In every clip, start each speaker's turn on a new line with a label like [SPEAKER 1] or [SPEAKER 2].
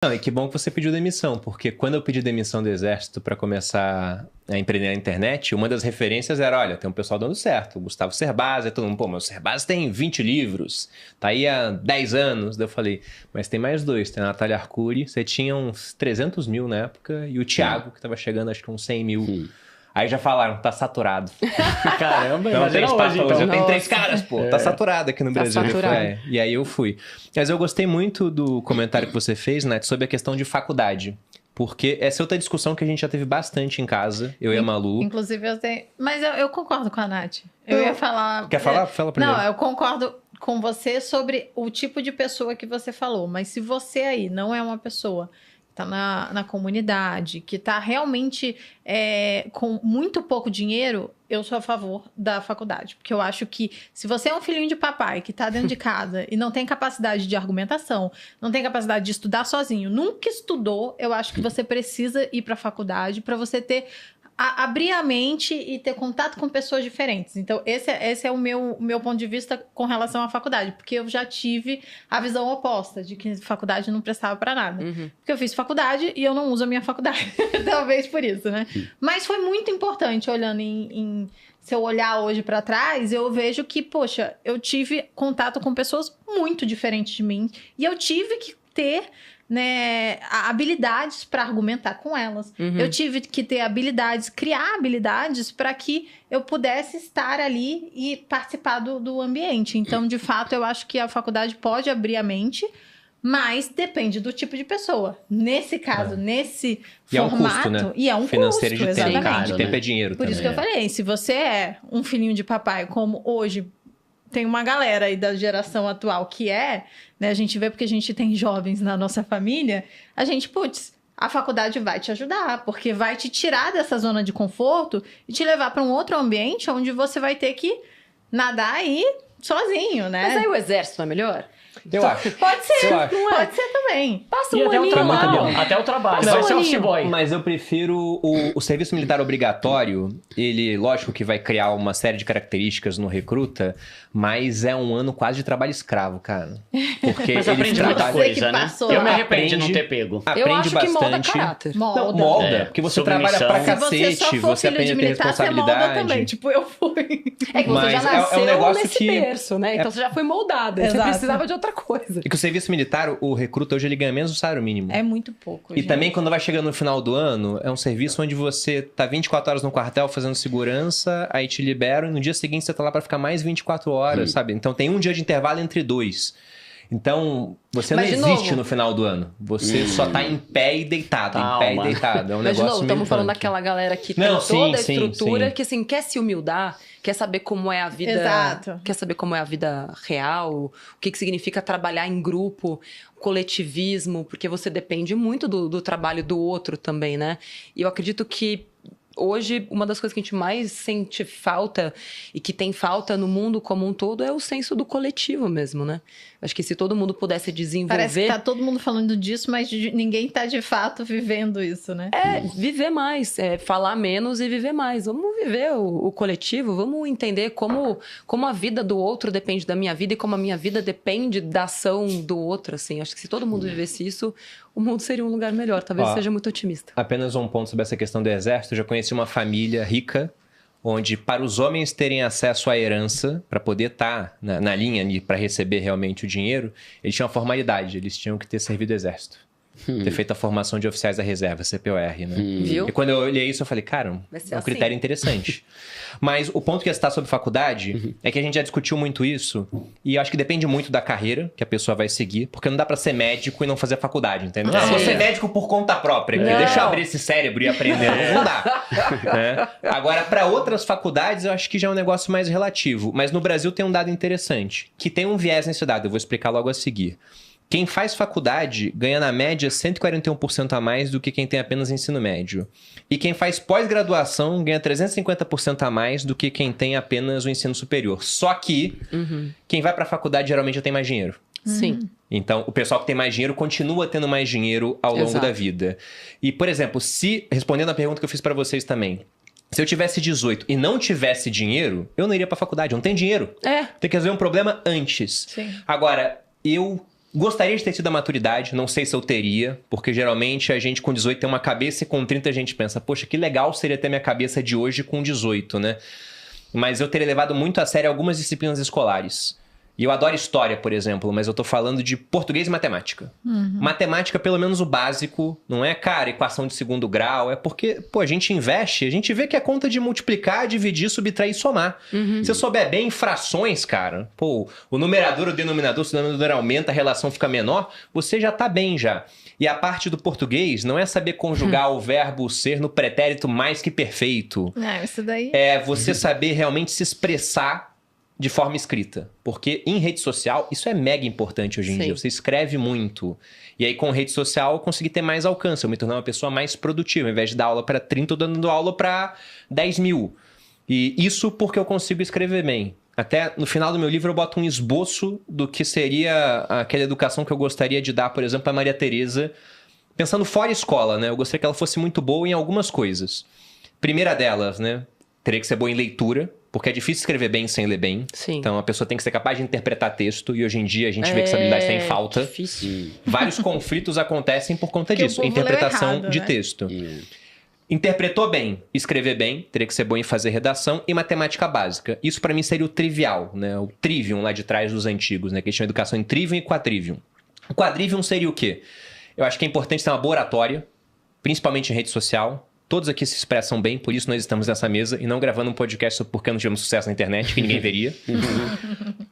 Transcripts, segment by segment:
[SPEAKER 1] Não, e que bom que você pediu demissão, porque quando eu pedi demissão do Exército para começar a empreender na internet, uma das referências era, olha, tem um pessoal dando certo, o Gustavo Cerbasi, todo mundo, pô, mas o Cerbasi tem 20 livros, tá aí há 10 anos. Daí eu falei, mas tem mais dois, tem a Natália Arcuri, você tinha uns 300 mil na época, e o Thiago, que tava chegando acho que uns 100 mil. Aí já falaram, tá saturado.
[SPEAKER 2] Caramba,
[SPEAKER 1] Não tem espaço
[SPEAKER 2] hoje,
[SPEAKER 1] hoje.
[SPEAKER 2] então.
[SPEAKER 1] Eu tenho 3 caras, pô. Tá saturado aqui no Brasil.
[SPEAKER 3] saturado.
[SPEAKER 1] E aí eu fui. Mas eu gostei muito do comentário que você fez, Nath, sobre a questão de faculdade. Porque essa é outra discussão que a gente já teve bastante em casa, eu e a Malu.
[SPEAKER 4] Inclusive, eu tenho... Mas eu concordo com a Nath. Eu ia falar...
[SPEAKER 1] Quer falar? Fala primeiro.
[SPEAKER 4] Não, eu concordo com você sobre o tipo de pessoa que você falou. Mas se você aí não é uma pessoa que tá na comunidade, que tá realmente com muito pouco dinheiro, eu sou a favor da faculdade. Porque eu acho que se você é um filhinho de papai que tá dentro de casa e não tem capacidade de argumentação, não tem capacidade de estudar sozinho, nunca estudou, eu acho que você precisa ir pra faculdade para você ter... abrir a mente e ter contato com pessoas diferentes. Então, esse é o meu ponto de vista com relação à faculdade. Porque eu já tive a visão oposta, de que faculdade não prestava pra nada. Porque eu fiz faculdade e eu não uso a minha faculdade. Talvez por isso, né? Mas foi muito importante, olhando se eu olhar hoje pra trás, eu vejo que, poxa, eu tive contato com pessoas muito diferentes de mim. E eu tive que ter... né, habilidades para argumentar com elas. Eu tive que ter habilidades, criar habilidades para que eu pudesse estar ali e participar do ambiente. Então, de fato, eu acho que a faculdade pode abrir a mente, mas depende do tipo de pessoa. Nesse caso, nesse formato...
[SPEAKER 1] É um custo, né?
[SPEAKER 4] E é um
[SPEAKER 1] financeiro
[SPEAKER 4] custo,
[SPEAKER 1] de tempo.
[SPEAKER 4] exatamente.
[SPEAKER 1] De tempo é dinheiro
[SPEAKER 4] Por
[SPEAKER 1] também.
[SPEAKER 4] isso que eu falei, se você é um filhinho de papai, como hoje... Tem uma galera aí da geração atual que né? A gente vê porque a gente tem jovens na nossa família. A gente, a faculdade vai te ajudar, porque vai te tirar dessa zona de conforto e te levar para um outro ambiente onde você vai ter que nadar aí sozinho, né?
[SPEAKER 3] Mas aí o exército não é melhor?
[SPEAKER 1] Eu acho.
[SPEAKER 4] Pode ser,
[SPEAKER 1] Eu acho.
[SPEAKER 4] pode ser também.
[SPEAKER 3] Passa
[SPEAKER 2] E
[SPEAKER 3] um
[SPEAKER 2] até o
[SPEAKER 3] aninho
[SPEAKER 2] trabalho.
[SPEAKER 3] lá.
[SPEAKER 2] Até o trabalho.
[SPEAKER 3] Passa
[SPEAKER 2] Vai
[SPEAKER 3] um
[SPEAKER 2] ser office
[SPEAKER 3] aninho.
[SPEAKER 2] boy.
[SPEAKER 1] Mas eu prefiro o serviço militar obrigatório. Ele, lógico que vai criar uma série de características no recruta, mas é um ano quase de trabalho escravo, cara. Porque
[SPEAKER 2] Mas
[SPEAKER 1] eles
[SPEAKER 2] aprende muita
[SPEAKER 1] trabalham...
[SPEAKER 4] Você que
[SPEAKER 2] coisa, né?
[SPEAKER 4] passou.
[SPEAKER 2] Eu me arrependo de não
[SPEAKER 1] Aprende.
[SPEAKER 2] ter pego.
[SPEAKER 3] Eu
[SPEAKER 1] Aprende
[SPEAKER 3] acho que molda
[SPEAKER 1] bastante.
[SPEAKER 3] caráter.
[SPEAKER 1] Não, molda. Porque você trabalha
[SPEAKER 2] Submissão.
[SPEAKER 1] pra
[SPEAKER 4] Se você
[SPEAKER 1] cacete,
[SPEAKER 4] só for
[SPEAKER 1] você
[SPEAKER 4] filho
[SPEAKER 1] aprende
[SPEAKER 4] de
[SPEAKER 1] a ter
[SPEAKER 4] militar, você molda
[SPEAKER 1] responsabilidade.
[SPEAKER 4] também. Tipo, eu fui.
[SPEAKER 3] É que você
[SPEAKER 1] Mas
[SPEAKER 3] já
[SPEAKER 1] é um
[SPEAKER 3] nasceu
[SPEAKER 1] negócio
[SPEAKER 3] nesse
[SPEAKER 1] que-
[SPEAKER 3] berço, né? Então você já foi moldada. Você
[SPEAKER 4] Exato.
[SPEAKER 3] precisava de outra coisa.
[SPEAKER 1] E que o serviço militar, o recruta hoje, ele ganha menos do salário mínimo.
[SPEAKER 4] É muito pouco,
[SPEAKER 1] E
[SPEAKER 4] gente.
[SPEAKER 1] também, quando vai chegando no final do ano, é um serviço onde você tá 24 horas no quartel fazendo segurança, aí te liberam, e no dia seguinte você tá lá pra ficar mais 24 horas, sabe? Então tem um dia de intervalo entre dois. Então, você
[SPEAKER 3] Mas, de
[SPEAKER 1] não existe
[SPEAKER 3] novo-
[SPEAKER 1] no final do ano. Você só tá em pé e deitado, em
[SPEAKER 2] Calma.
[SPEAKER 1] pé e deitado. É um
[SPEAKER 3] Mas, de
[SPEAKER 1] negócio
[SPEAKER 3] novo,
[SPEAKER 1] meio
[SPEAKER 3] estamos falando
[SPEAKER 1] punk.
[SPEAKER 3] daquela galera que
[SPEAKER 1] Não,
[SPEAKER 3] tem toda
[SPEAKER 1] sim,
[SPEAKER 3] a estrutura,
[SPEAKER 1] sim.
[SPEAKER 3] que assim, quer se humildar, quer saber como é a vida...
[SPEAKER 4] Exato.
[SPEAKER 3] Quer saber como é a vida real, o que significa trabalhar em grupo, coletivismo, porque você depende muito do trabalho do outro também, né? E eu acredito que hoje, uma das coisas que a gente mais sente falta e que tem falta no mundo como um todo é o senso do coletivo mesmo, né? Acho que se todo mundo pudesse desenvolver...
[SPEAKER 4] Parece que tá todo mundo falando disso, mas ninguém tá de fato vivendo isso, né?
[SPEAKER 3] É, viver mais, falar menos e viver mais. Vamos viver o coletivo, vamos entender como a vida do outro depende da minha vida e como a minha vida depende da ação do outro, assim. Acho que se todo mundo vivesse isso, o mundo seria um lugar melhor. Talvez seja muito otimista.
[SPEAKER 1] Apenas um ponto sobre essa questão do exército. Eu já conheci uma família rica, onde para os homens terem acesso à herança, para poder estar na linha ali, para receber realmente o dinheiro, eles tinham uma formalidade, eles tinham que ter servido o exército. Ter feito a formação de oficiais da reserva, CPOR, né?
[SPEAKER 3] Viu?
[SPEAKER 1] E quando eu olhei isso, eu falei, cara,
[SPEAKER 3] Vai ser
[SPEAKER 1] é um
[SPEAKER 3] assim.
[SPEAKER 1] critério interessante. Mas o ponto que ia citar sobre faculdade é que a gente já discutiu muito isso, e eu acho que depende muito da carreira que a pessoa vai seguir, porque não dá pra ser médico e não fazer faculdade, entendeu?
[SPEAKER 3] Ah,
[SPEAKER 1] Vou
[SPEAKER 3] sim.
[SPEAKER 1] ser médico por conta própria aqui,
[SPEAKER 3] Não.
[SPEAKER 1] deixa eu abrir esse cérebro e aprender. Não dá. Né? Agora, para outras faculdades, eu acho que já é um negócio mais relativo. Mas no Brasil tem um dado interessante, que tem um viés nesse dado, eu vou explicar logo a seguir. Quem faz faculdade ganha, na média, 141% a mais do que quem tem apenas ensino médio. E quem faz pós-graduação ganha 350% a mais do que quem tem apenas o ensino superior. Só que quem vai para a faculdade geralmente já tem mais dinheiro.
[SPEAKER 3] Sim.
[SPEAKER 1] Então, o pessoal que tem mais dinheiro continua tendo mais dinheiro ao longo
[SPEAKER 3] Exato.
[SPEAKER 1] da vida. E, por exemplo, respondendo a pergunta que eu fiz para vocês também, se eu tivesse 18 e não tivesse dinheiro, eu não iria para a faculdade. Eu não tenho dinheiro.
[SPEAKER 3] É.
[SPEAKER 1] Tem que resolver um problema antes.
[SPEAKER 4] Sim.
[SPEAKER 1] Agora, eu Gostaria de ter tido a maturidade, não sei se eu teria, porque geralmente a gente com 18 tem uma cabeça e com 30 a gente pensa, poxa, que legal seria ter minha cabeça de hoje com 18, né? Mas eu teria levado muito a sério algumas disciplinas escolares. E eu adoro história, por exemplo, mas eu tô falando de português e matemática. Matemática, pelo menos o básico, não é, cara, equação de segundo grau, é porque, pô, a gente investe, a gente vê que é conta de multiplicar, dividir, subtrair e somar. Se você souber bem frações, cara, pô, o numerador, o denominador, se o denominador aumenta, a relação fica menor, você já tá bem já. E a parte do português não é saber conjugar o verbo ser no pretérito mais que perfeito.
[SPEAKER 4] Não, isso daí...
[SPEAKER 1] É você saber realmente se expressar de forma escrita. Porque em rede social, isso é mega importante hoje em dia. Você escreve muito. E aí, com rede social, eu consegui ter mais alcance. Eu me tornei uma pessoa mais produtiva. Ao invés de dar aula para 30, eu tô dando aula para 10 mil. E isso porque eu consigo escrever bem. Até no final do meu livro, eu boto um esboço do que seria aquela educação que eu gostaria de dar, por exemplo, a Maria Tereza. Pensando fora escola, né? Eu gostaria que ela fosse muito boa em algumas coisas. Primeira delas, né? Teria que ser boa em leitura. Porque é difícil escrever bem sem ler bem.
[SPEAKER 3] Sim.
[SPEAKER 1] Então, a pessoa tem que ser capaz de interpretar texto. E hoje em dia, a gente vê que essa habilidade está em falta.
[SPEAKER 3] Difícil.
[SPEAKER 1] Vários conflitos acontecem por conta disso. Interpretação
[SPEAKER 4] errado,
[SPEAKER 1] de
[SPEAKER 4] né?
[SPEAKER 1] texto. Interpretou bem, escrever bem. Teria que ser bom em fazer redação. E matemática básica. Isso, para mim, seria o trivial, né? O trivium lá de trás dos antigos, né? Que eles tinham educação em trivium e quadrivium. O quadrivium seria o quê? Eu acho que é importante ter uma boa oratória. Principalmente em rede social. Todos aqui se expressam bem, por isso nós estamos nessa mesa e não gravando um podcast sobre por que não tivemos sucesso na internet, que ninguém veria.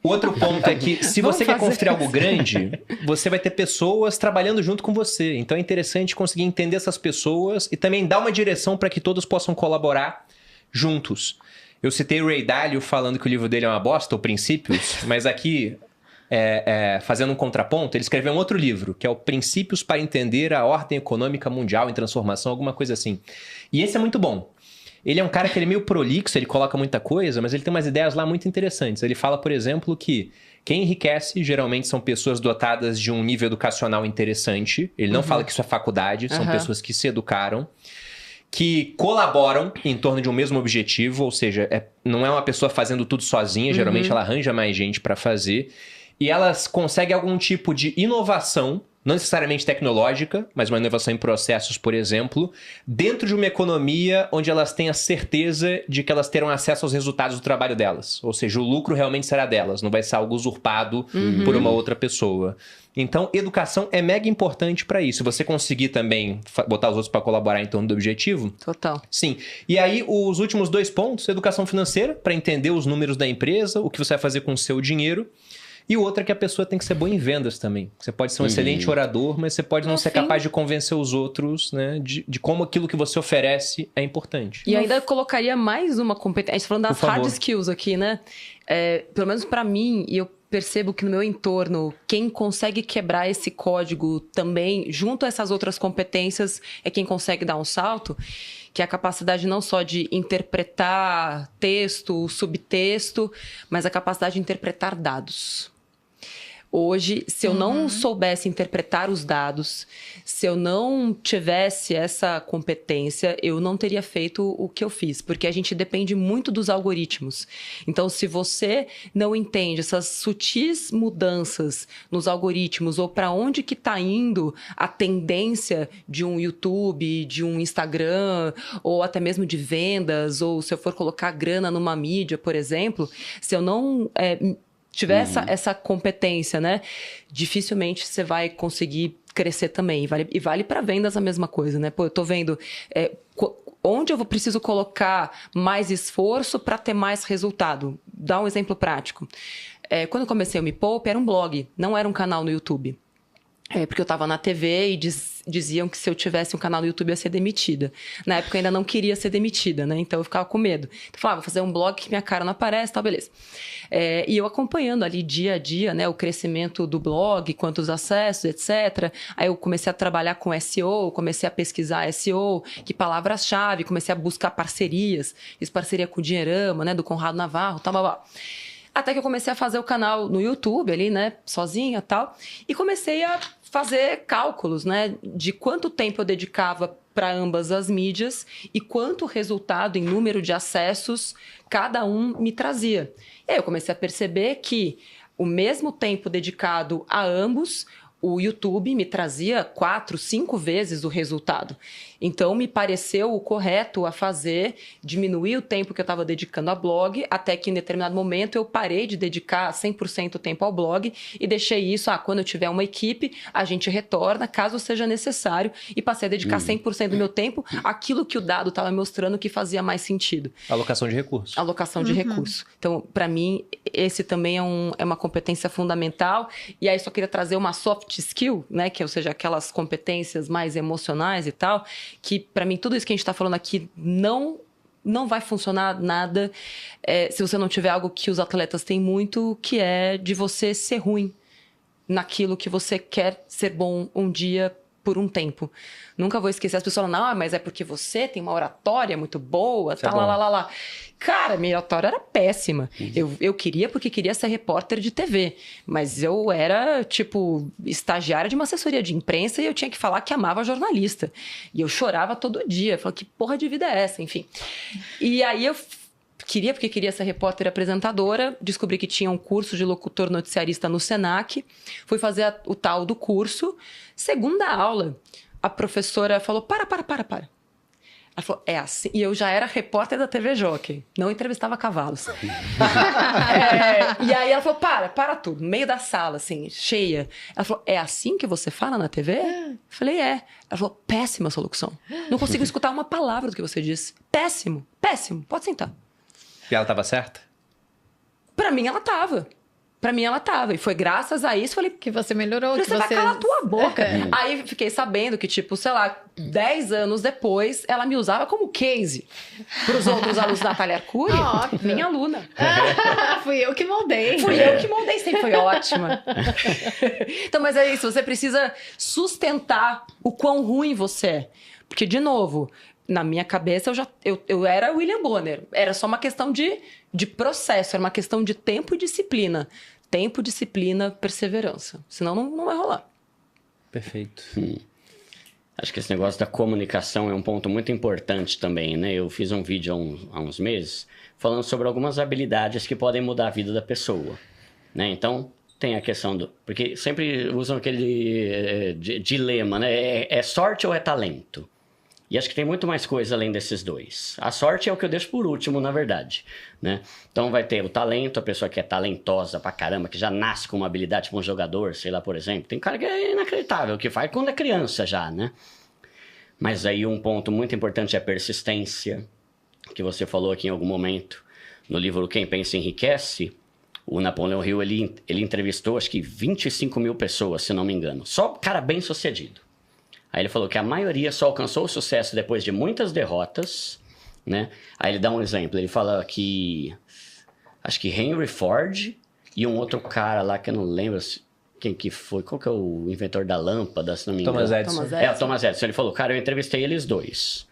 [SPEAKER 1] Outro ponto é que, se você quer construir algo grande, você vai ter pessoas trabalhando junto com você. Então é interessante conseguir entender essas pessoas e também dar uma direção para que todos possam colaborar juntos. Eu citei o Ray Dalio falando que o livro dele é uma bosta, ou Princípios, mas aqui... fazendo um contraponto, ele escreveu um outro livro, que é o Princípios para Entender a Ordem Econômica Mundial em Transformação, alguma coisa assim. E esse é muito bom. Ele é um cara que ele é meio prolixo, ele coloca muita coisa, mas ele tem umas ideias lá muito interessantes. Ele fala, por exemplo, que quem enriquece geralmente são pessoas dotadas de um nível educacional interessante. Ele não fala que isso é faculdade, são pessoas que se educaram, que colaboram em torno de um mesmo objetivo, ou seja, não é uma pessoa fazendo tudo sozinha, geralmente ela arranja mais gente para fazer. E elas conseguem algum tipo de inovação, não necessariamente tecnológica, mas uma inovação em processos, por exemplo, dentro de uma economia onde elas têm a certeza de que elas terão acesso aos resultados do trabalho delas. Ou seja, o lucro realmente será delas, não vai ser algo usurpado por uma outra pessoa. Então, educação é mega importante para isso. Se você conseguir também botar os outros para colaborar em torno do objetivo...
[SPEAKER 3] Total.
[SPEAKER 1] Sim. E aí, os últimos 2 pontos, educação financeira, para entender os números da empresa, o que você vai fazer com o seu dinheiro. E o outro é que a pessoa tem que ser boa em vendas também. Você pode ser um excelente orador, mas você pode não ser capaz de convencer os outros, né? De como aquilo que você oferece é importante.
[SPEAKER 3] E ainda colocaria mais uma competência. A gente tá falando das hard skills aqui, né? Pelo menos para mim, e eu percebo que no meu entorno, quem consegue quebrar esse código também, junto a essas outras competências, é quem consegue dar um salto, que é a capacidade não só de interpretar texto, subtexto, mas a capacidade de interpretar dados. Hoje, se eu não soubesse interpretar os dados, se eu não tivesse essa competência, eu não teria feito o que eu fiz, porque a gente depende muito dos algoritmos. Então, se você não entende essas sutis mudanças nos algoritmos ou para onde que está indo a tendência de um YouTube, de um Instagram, ou até mesmo de vendas, ou se eu for colocar grana numa mídia, por exemplo, se eu não... tiver essa competência, né? Dificilmente você vai conseguir crescer também. E vale para vendas a mesma coisa, né? Pô, eu tô vendo onde eu preciso colocar mais esforço para ter mais resultado. Dá um exemplo prático. Quando eu comecei o Me Poupe, era um blog, não era um canal no YouTube. Porque eu estava na TV e diziam que se eu tivesse um canal no YouTube eu ia ser demitida. Na época eu ainda não queria ser demitida, né? Então eu ficava com medo. Então eu falava, vou fazer um blog que minha cara não aparece, tal, beleza. E eu acompanhando ali dia a dia, né? O crescimento do blog, quantos acessos, etc. Aí eu comecei a trabalhar com SEO, comecei a pesquisar SEO, que palavras-chave, comecei a buscar parcerias. Fiz parceria com o Dinheirama, né? Do Conrado Navarro, tal, blá, blá. Até que eu comecei a fazer o canal no YouTube ali, né? Sozinha e tal. E comecei a fazer cálculos, né? De quanto tempo eu dedicava para ambas as mídias e quanto resultado em número de acessos cada um me trazia. E aí eu comecei a perceber que o mesmo tempo dedicado a ambos, o YouTube me trazia 4, 5 vezes o resultado. Então, me pareceu o correto a fazer, diminuir o tempo que eu estava dedicando a blog, até que em determinado momento eu parei de dedicar 100% do tempo ao blog e deixei isso, quando eu tiver uma equipe, a gente retorna, caso seja necessário, e passei a dedicar 100% do meu tempo àquilo que o dado estava mostrando que fazia mais sentido.
[SPEAKER 1] Alocação de recursos.
[SPEAKER 3] Alocação de recursos. Então, para mim, esse também é uma competência fundamental. E aí, só queria trazer uma soft skill, né? Que, ou seja, aquelas competências mais emocionais e tal, que para mim tudo isso que a gente está falando aqui não vai funcionar nada se você não tiver algo que os atletas têm muito, que é de você ser ruim naquilo que você quer ser bom um dia por um tempo. Nunca vou esquecer as pessoas falando, mas é porque você tem uma oratória muito boa, tá, lá. Cara, minha oratória era péssima. Eu queria porque queria ser repórter de TV, mas eu era, estagiária de uma assessoria de imprensa e eu tinha que falar que amava jornalista. E eu chorava todo dia, eu falava, que porra de vida é essa? Enfim. E aí eu queria porque queria ser repórter e apresentadora, descobri que tinha um curso de locutor noticiarista no Senac, fui fazer o tal do curso. Segunda aula, a professora falou, para. Ela falou, é assim. E eu já era repórter da TV Jockey, não entrevistava cavalos. E aí ela falou, para tudo, no meio da sala, assim, cheia. Ela falou, é assim que você fala na TV? Eu falei, é. Ela falou, péssima sua locução. Não consigo escutar uma palavra do que você disse. Péssimo, pode sentar.
[SPEAKER 1] E ela estava certa?
[SPEAKER 3] Pra mim, ela tava. E foi graças a isso, falei...
[SPEAKER 4] Que você melhorou.
[SPEAKER 3] Você vai calar a tua boca. Aí, fiquei sabendo que, 10 anos depois, ela me usava como case pros outros alunos da Natália Arcuri. Minha aluna.
[SPEAKER 4] Fui eu que moldei.
[SPEAKER 3] Sempre foi ótima. Então, mas é isso. Você precisa sustentar o quão ruim você é. Porque, de novo... Na minha cabeça, eu era William Bonner. Era só uma questão de processo, era uma questão de tempo e disciplina. Tempo, disciplina, perseverança. Senão não vai rolar.
[SPEAKER 1] Perfeito.
[SPEAKER 2] Acho que esse negócio da comunicação é um ponto muito importante também, né? Eu fiz um vídeo há uns meses falando sobre algumas habilidades que podem mudar a vida da pessoa, né? Então, tem a questão do... Porque sempre usam aquele dilema, né? É sorte ou é talento? E acho que tem muito mais coisa além desses dois. A sorte é o que eu deixo por último, na verdade, né? Então vai ter o talento, a pessoa que é talentosa pra caramba, que já nasce com uma habilidade, tipo um jogador, sei lá, por exemplo. Tem cara que é inacreditável, que faz quando é criança já, né? Mas aí um ponto muito importante é a persistência, que você falou aqui em algum momento. No livro Quem Pensa Enriquece, o Napoleão Hill, ele entrevistou acho que 25 mil pessoas, se não me engano. Só cara bem sucedido. Aí ele falou que a maioria só alcançou o sucesso depois de muitas derrotas, né? Aí ele dá um exemplo, ele fala que... Acho que Henry Ford e um outro cara lá que eu não lembro quem que foi. Qual que é o inventor da lâmpada, se não me engano?
[SPEAKER 1] Thomas Edison.
[SPEAKER 2] O Thomas Edison. Ele falou, cara, eu entrevistei eles dois.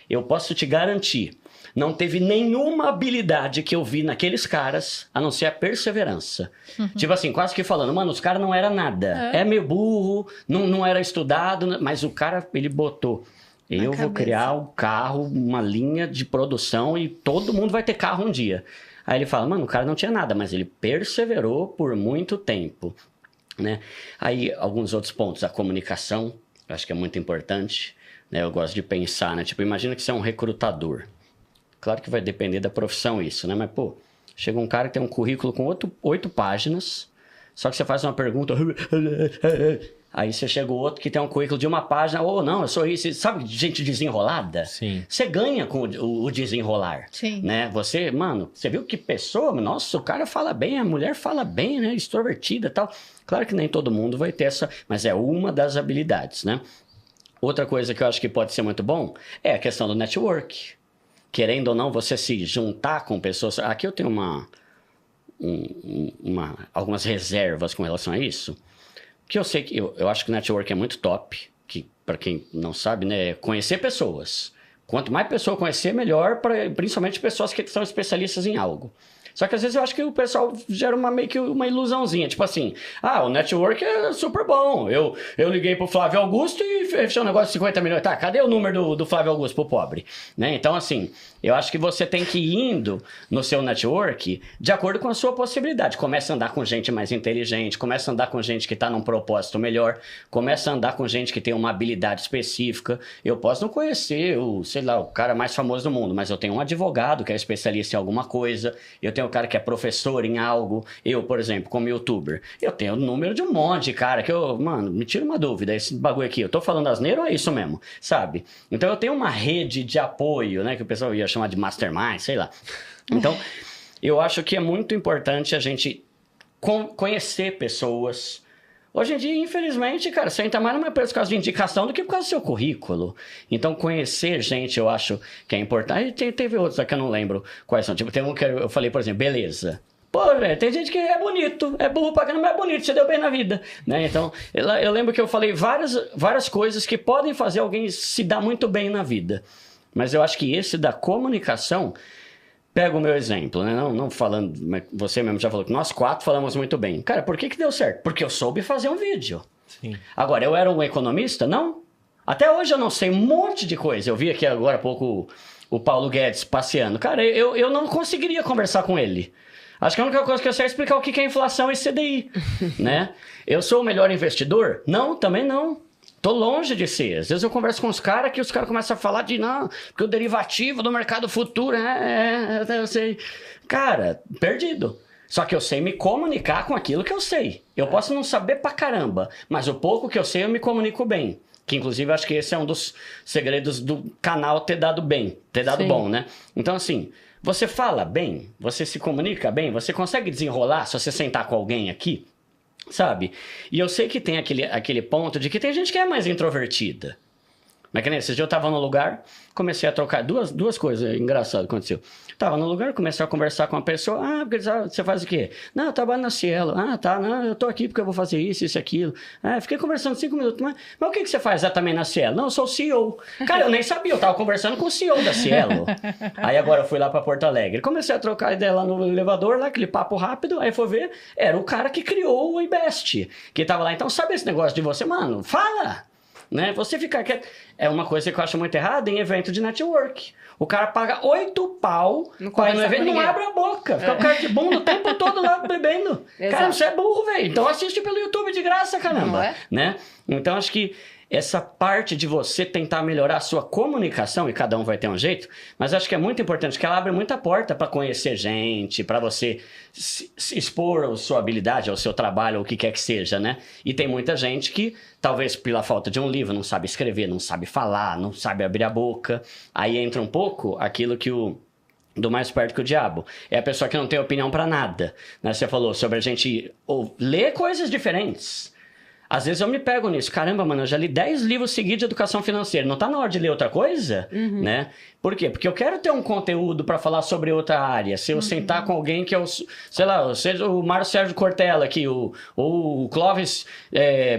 [SPEAKER 2] Eu posso te garantir, não teve nenhuma habilidade que eu vi naqueles caras, a não ser a perseverança. Tipo assim, quase que falando, mano, os caras não eram nada. É meio burro, não era estudado, mas o cara, ele botou. Eu vou criar um carro, uma linha de produção e todo mundo vai ter carro um dia. Aí ele fala, mano, o cara não tinha nada, mas ele perseverou por muito tempo, né? Aí, alguns outros pontos, a comunicação, eu acho que é muito importante, né? Eu gosto de pensar, né? Tipo, imagina que você é um recrutador. Claro que vai depender da profissão isso, né? Mas, pô, chega um cara que tem um currículo com 8 páginas, só que você faz uma pergunta... Aí você chega o outro que tem um currículo de 1 página, não, eu sou isso, sabe, gente desenrolada?
[SPEAKER 1] Sim.
[SPEAKER 2] Você ganha com o desenrolar.
[SPEAKER 4] Sim.
[SPEAKER 2] Né? Você, mano, você viu que pessoa, nossa, o cara fala bem, a mulher fala bem, né? Extrovertida e tal. Claro que nem todo mundo vai ter essa, mas é uma das habilidades, né? Outra coisa que eu acho que pode ser muito bom é a questão do network. Querendo ou não, você se juntar com pessoas... Aqui eu tenho algumas reservas com relação a isso. Que eu sei que... Eu acho que o network é muito top. Que, para quem não sabe, né? É conhecer pessoas. Quanto mais pessoa conhecer, melhor. Principalmente pessoas que são especialistas em algo. Só que às vezes eu acho que o pessoal gera meio que uma ilusãozinha. Tipo assim, o network é super bom. Eu liguei pro Flávio Augusto e fechei um negócio de 50 milhões. Tá, cadê o número do Flávio Augusto pro pobre? Né? Então, assim, eu acho que você tem que ir indo no seu network de acordo com a sua possibilidade. Começa a andar com gente mais inteligente, começa a andar com gente que tá num propósito melhor, começa a andar com gente que tem uma habilidade específica. Eu posso não conhecer o cara mais famoso do mundo, mas eu tenho um advogado que é especialista em alguma coisa, eu tenho um cara que é professor em algo, eu, por exemplo, como youtuber, eu tenho o número de um monte de cara que mano, me tira uma dúvida, esse bagulho aqui, eu tô falando asneiro ou é isso mesmo, sabe? Então eu tenho uma rede de apoio, né, que o pessoal ia chamar de mastermind, sei lá. Então, eu acho que é muito importante a gente conhecer pessoas. Hoje em dia, infelizmente, cara, você entra mais numa empresa por causa de indicação do que por causa do seu currículo. Então, conhecer gente, eu acho que é importante. Teve outros aqui que eu não lembro quais são. Tipo, tem um que eu falei, por exemplo, beleza. Pô, velho, tem gente que é bonito, é burro pra caramba, é bonito, você deu bem na vida, né? Então, eu lembro que eu falei várias coisas que podem fazer alguém se dar muito bem na vida. Mas eu acho que esse da comunicação... Pega o meu exemplo, né? Não falando, mas você mesmo já falou que nós 4 falamos muito bem. Cara, por que deu certo? Porque eu soube fazer um vídeo.
[SPEAKER 1] Sim.
[SPEAKER 2] Agora, eu era um economista? Não. Até hoje eu não sei um monte de coisa. Eu vi aqui agora há pouco o Paulo Guedes passeando. Cara, eu não conseguiria conversar com ele. Acho que a única coisa que eu sei é explicar o que é inflação e CDI, né? Eu sou o melhor investidor? Não, também não. Tô longe de ser. Às vezes eu converso com os caras que os caras começam a falar de não, porque o derivativo do mercado futuro eu sei. Cara, perdido. Só que eu sei me comunicar com aquilo que eu sei. Eu posso não saber pra caramba, mas o pouco que eu sei eu me comunico bem. Que inclusive eu acho que esse é um dos segredos do canal ter dado bem, ter dado bom, né? Então assim, você fala bem, você se comunica bem, você consegue desenrolar se você sentar com alguém aqui, sabe? E eu sei que tem aquele ponto de que tem gente que é mais introvertida. Mas que nem esses dias eu tava no lugar, comecei a trocar duas coisas engraçadas aconteceu. Tava no lugar, comecei a conversar com uma pessoa. Porque você faz o quê? Não, eu trabalho na Cielo. Não, eu tô aqui porque eu vou fazer isso, aquilo. Fiquei conversando 5 minutos. Mas o que você faz exatamente na Cielo? Não, eu sou o CEO. Cara, eu nem sabia, eu tava conversando com o CEO da Cielo. Aí agora eu fui lá pra Porto Alegre. Comecei a trocar ideia lá no elevador, lá, aquele papo rápido. Aí foi ver, era o cara que criou o Invest. Que tava lá, então sabe esse negócio de você? Mano, fala! Né? Você ficar quieto é uma coisa que eu acho muito errada em evento de network. O cara paga 8 pau para ir no evento e não abre a boca. Fica o cara de bunda o tempo todo lá bebendo. Exato. Cara, você é burro, velho. Então assiste pelo YouTube de graça, caramba. Né? Então acho que essa parte de você tentar melhorar a sua comunicação, e cada um vai ter um jeito, mas acho que é muito importante, que ela abre muita porta para conhecer gente, para você se expor a sua habilidade, ao seu trabalho, ou o que quer que seja, né? E tem muita gente que, talvez pela falta de um livro, não sabe escrever, não sabe falar, não sabe abrir a boca. Aí entra um pouco aquilo que do mais perto que o diabo. É a pessoa que não tem opinião para nada. Né? Você falou sobre a gente ler coisas diferentes. Às vezes eu me pego nisso. Caramba, mano, eu já li 10 livros seguidos de educação financeira. Não tá na hora de ler outra coisa? Né? Por quê? Porque eu quero ter um conteúdo para falar sobre outra área. Se eu sentar com alguém que é sei lá, seja o Mário Sérgio Cortella aqui, ou o Clóvis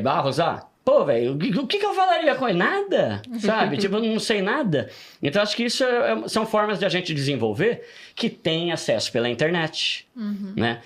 [SPEAKER 2] Barros lá. Pô, velho, o que eu falaria com ele? Nada, sabe? Tipo, eu não sei nada. Então, acho que isso são formas de a gente desenvolver que tem acesso pela internet, né?